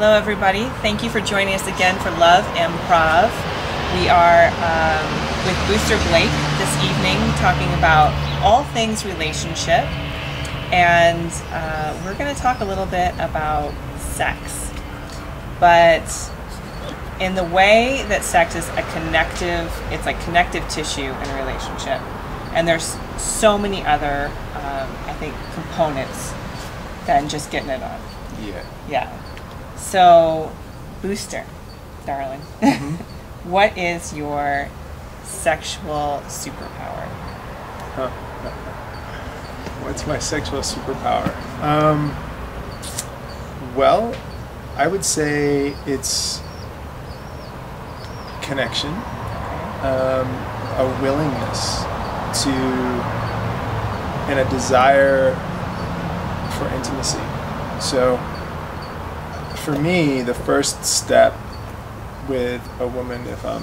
Hello everybody, thank you for joining us again for Love Improv. We are with Booster Blake this evening talking about all things relationship, and we're going to talk a little bit about sex, but in the way that sex is it's like connective tissue in a relationship, and there's so many other I think components than just getting it on. Yeah. So, Booster, darling, what is your sexual superpower? What's my sexual superpower? Well, I would say it's connection, a willingness to, and a desire for intimacy. So, for me, the first step with a woman, if I,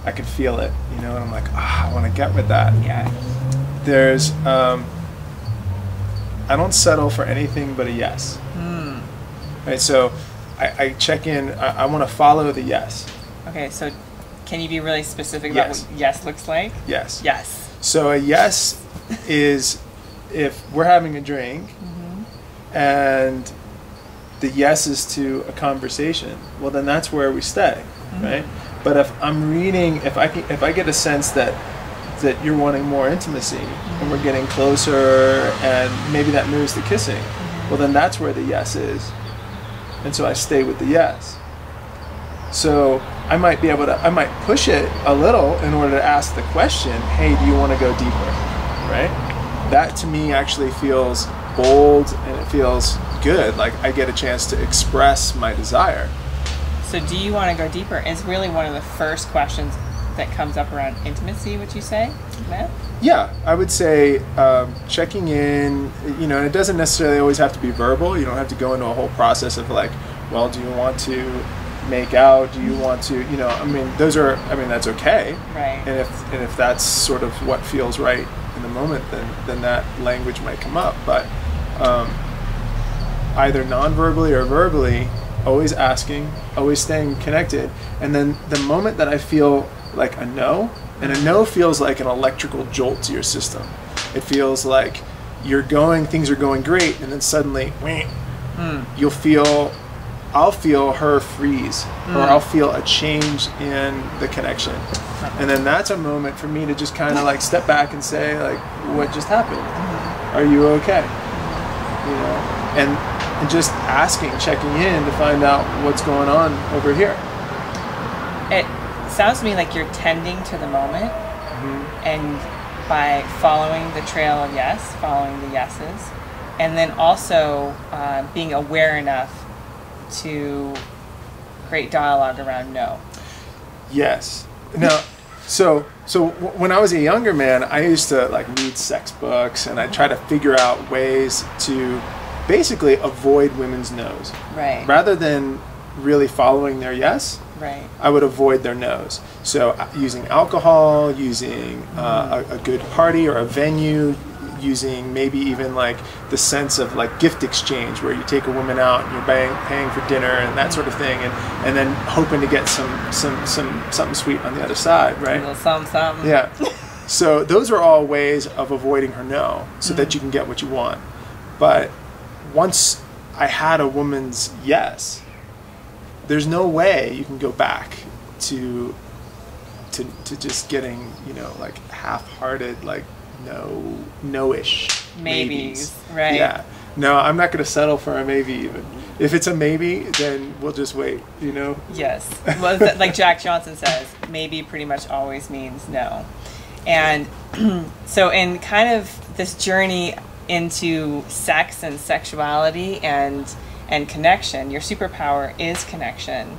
I could feel it, and I'm like, I want to get with that. Yeah. There's, I don't settle for anything but a yes. Right. So, I check in. I want to follow the yes. Okay. So, can you be really specific about what yes looks like? Yes. Yes. So a yes is if we're having a drink. And the yes is to a conversation, well then that's where we stay, right? But if I'm reading, if I get a sense that you're wanting more intimacy and we're getting closer and maybe that moves to kissing, well then that's where the yes is. And so I stay with the yes. So I might push it a little in order to ask the question, hey, do you want to go deeper, right? That to me actually feels bold and it feels good. Like I get a chance to express my desire. So do you want to go deeper? Is really one of the first questions that comes up around intimacy, would you say, Matt? Yeah, I would say checking in, and it doesn't necessarily always have to be verbal. You don't have to go into a whole process of like, well, do you want to make out? Do you want to, that's okay. Right. And if that's sort of what feels right in the moment, then that language might come up. But either non-verbally or verbally, always asking, always staying connected. And then the moment that I feel like a no, and a no feels like an electrical jolt to your system. It feels like things are going great, and then suddenly, I'll feel her freeze, or I'll feel a change in the connection. And then that's a moment for me to just kind of like step back and say, like, what just happened? Are you okay? And just asking, checking in to find out what's going on over here. It sounds to me like you're tending to the moment, and by following the trail of yes, following the yeses, and then also being aware enough to create dialogue around no. Yes. Now, so when I was a younger man, I used to like read sex books, and I try to figure out ways to basically avoid women's no's. Right. Rather than really following their yes, right, I would avoid their no's. So using alcohol, using a good party or a venue, using maybe even like the sense of like gift exchange where you take a woman out and you're paying for dinner and that sort of thing, and then hoping to get something sweet on the other side, right? A little something. Yeah. So those are all ways of avoiding her no, so that you can get what you want. But once I had a woman's yes, there's no way you can go back to just getting like half-hearted like no-ish maybes. Right? Yeah. No, I'm not going to settle for a maybe even. If it's a maybe, then we'll just wait. Yes. Well, like Jack Johnson says, maybe pretty much always means no. And so in kind of this journey into sex and sexuality and connection, your superpower is connection.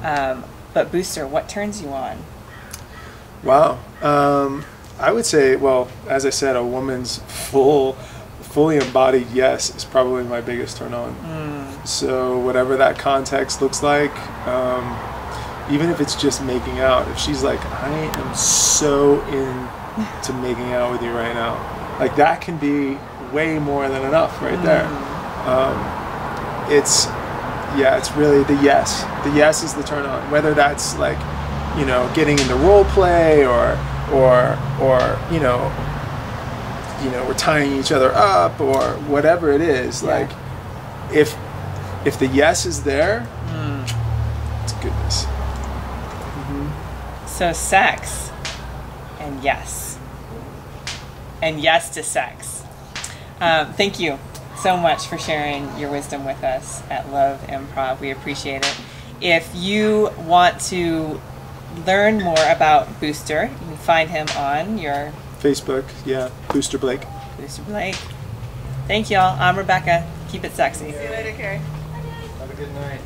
But Booster, what turns you on? Wow. I would say, well, as I said, a woman's fully embodied yes is probably my biggest turn on. So whatever that context looks like, even if it's just making out, if she's like, I am so into making out with you right now, like that can be way more than enough right there. it's really the yes. The yes is the turn on. Whether that's like, you know, getting into role play or you know, we're tying each other up or whatever it is. Yeah. Like, if the yes is there, it's goodness. Mm-hmm. So sex and yes to sex. Thank you so much for sharing your wisdom with us at Love Improv. We appreciate it. If you want to learn more about Booster, you can find him on your Facebook. Yeah, Booster Blake. Booster Blake. Thank y'all. I'm Rebecca. Keep it sexy. See you later, Carrie. Have a good night.